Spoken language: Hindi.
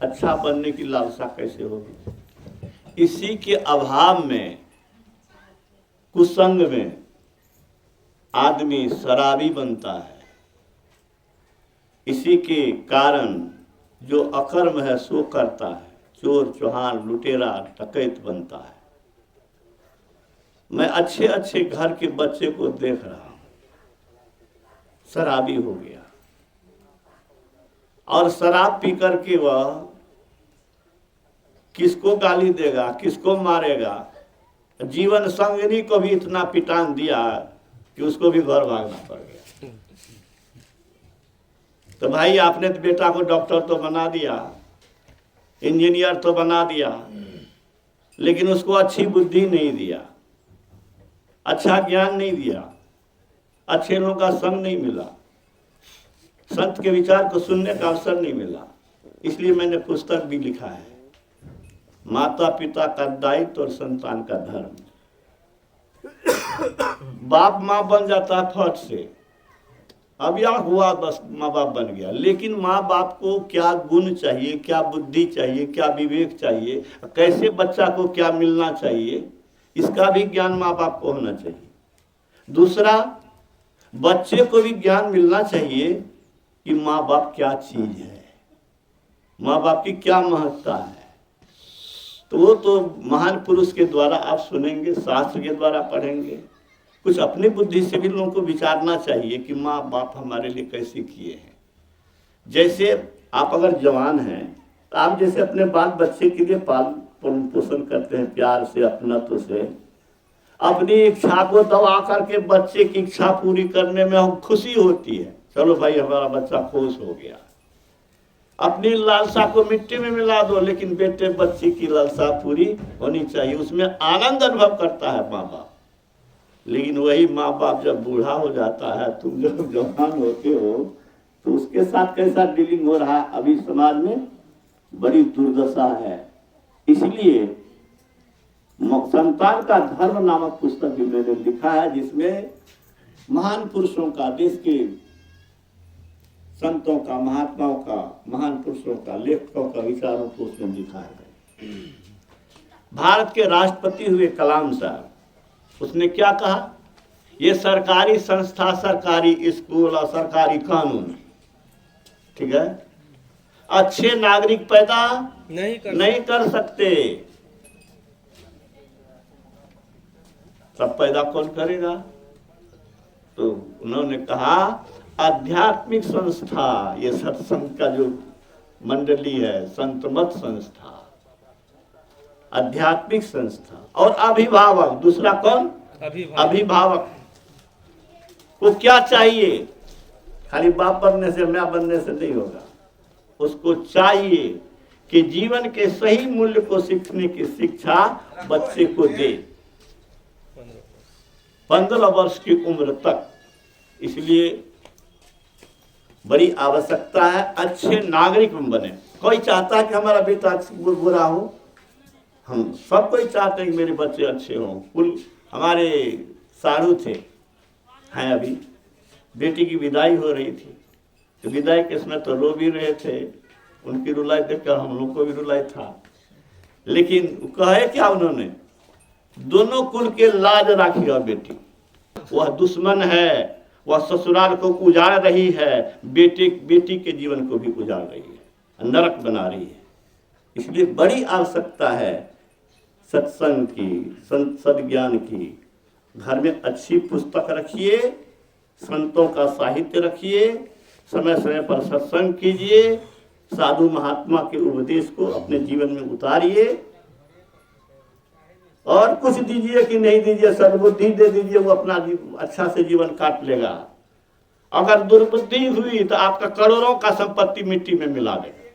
अच्छा बनने की लालसा कैसे होगी? इसी के अभाव में, कुसंग में आदमी शराबी बनता है। इसी के कारण जो अकर्म है सो करता है, चोर चौहान लुटेरा डकैत बनता है। मैं अच्छे अच्छे घर के बच्चे को देख रहा हूं, शराबी हो गया और शराब पी करके वह किसको गाली देगा, किसको मारेगा। जीवन संगिनी को भी इतना पिटान दिया कि उसको भी घर भागना पड़ गया। तो भाई आपने तो बेटा को डॉक्टर तो बना दिया, इंजीनियर तो बना दिया, लेकिन उसको अच्छी बुद्धि नहीं दिया, अच्छा ज्ञान नहीं दिया, अच्छे लोगों का संग नहीं मिला, संत के विचार को सुनने का अवसर नहीं मिला। इसलिए मैंने पुस्तक भी लिखा है, माता पिता का दायित्व और संतान का धर्म। बाप माँ बन जाता है फट से, अब यह हुआ बस माँ बाप बन गया, लेकिन माँ बाप को क्या गुण चाहिए, क्या बुद्धि चाहिए, क्या विवेक चाहिए, कैसे बच्चा को क्या मिलना चाहिए, इसका भी ज्ञान माँ बाप को होना चाहिए। दूसरा, बच्चे को भी ज्ञान मिलना चाहिए कि माँ बाप क्या चीज है, माँ बाप की क्या महत्ता है। तो वो तो महान पुरुष के द्वारा आप सुनेंगे, शास्त्र के द्वारा पढ़ेंगे। कुछ अपनी बुद्धि से भी लोगों को विचारना चाहिए कि माँ बाप हमारे लिए कैसे किए हैं। जैसे आप अगर जवान हैं तो आप जैसे अपने बाल बच्चे के लिए पालन पोषण करते हैं, प्यार से, अपनत्व से, अपनी इच्छा को दबा करके बच्चे की इच्छा पूरी करने में हम खुशी होती है, चलो भाई हमारा बच्चा खुश हो गया। अपनी लालसा को मिट्टी में मिला दो, लेकिन बेटे बच्चे की लालसा पूरी होनी चाहिए, उसमें आनंद अनुभव करता है माँ बाप। लेकिन वही माँ बाप जब बूढ़ा हो जाता है, तुम जब जवान होते हो, तो उसके साथ कैसा डीलिंग हो रहा है अभी समाज में, बड़ी दुर्दशा है। इसलिए संतान का धर्म नामक पुस्तक भी मैंने लिखा है, जिसमें महान पुरुषों का, देश के संतों का, महात्माओं का, महान पुरुषों का, लेखकों का विचारों को उसमें लिखा है। भारत के राष्ट्रपति हुए कलाम साहब, उसने क्या कहा, ये सरकारी संस्था, सरकारी स्कूल और सरकारी कानून, ठीक है, अच्छे नागरिक पैदा नहीं कर सकते। सब पैदा कौन करेगा? तो उन्होंने कहा आध्यात्मिक संस्था, ये सत्संग का जो मंडली है, संतमत संस्था, आध्यात्मिक संस्था, और अभिभावक, दूसरा कौन? अभिभावक को क्या चाहिए? खाली बाप बनने से, मैं बनने से नहीं होगा। उसको चाहिए कि जीवन के सही मूल्य को सीखने की शिक्षा बच्चे को दे 15 वर्ष की उम्र तक। इसलिए बड़ी आवश्यकता है अच्छे नागरिक बने। कोई चाहता है कि हमारा बेटा बुरा हो? हम सब कोई चाहते हैं कि मेरे बच्चे अच्छे हों। कुल हमारे साधु थे, हैं अभी, बेटी की विदाई हो रही थी, तो विदाई के समय तो रो भी रहे थे, उनकी रुलाई देखकर हम लोग को भी रुलाई था। लेकिन कहे क्या उन्होंने, दोनों कुल के लाज राखिएगा बेटी, वह दुश्मन है, वह ससुराल को उजाड़ रही है, बेटी के जीवन को भी उजाड़ रही है, नरक बना रही है। इसलिए बड़ी आवश्यकता है सत्संग की, सद्ज्ञान की। घर में अच्छी पुस्तक रखिए, संतों का साहित्य रखिए, समय समय पर सत्संग कीजिए, साधु महात्मा के उपदेश को अपने जीवन में उतारिए, और कुछ दीजिए कि नहीं दीजिए, सद्बुद्धि दे दीजिए, वो अपना अच्छा से जीवन काट लेगा। अगर दुर्बुद्धि हुई तो आपका करोड़ों का संपत्ति मिट्टी में मिला देगा।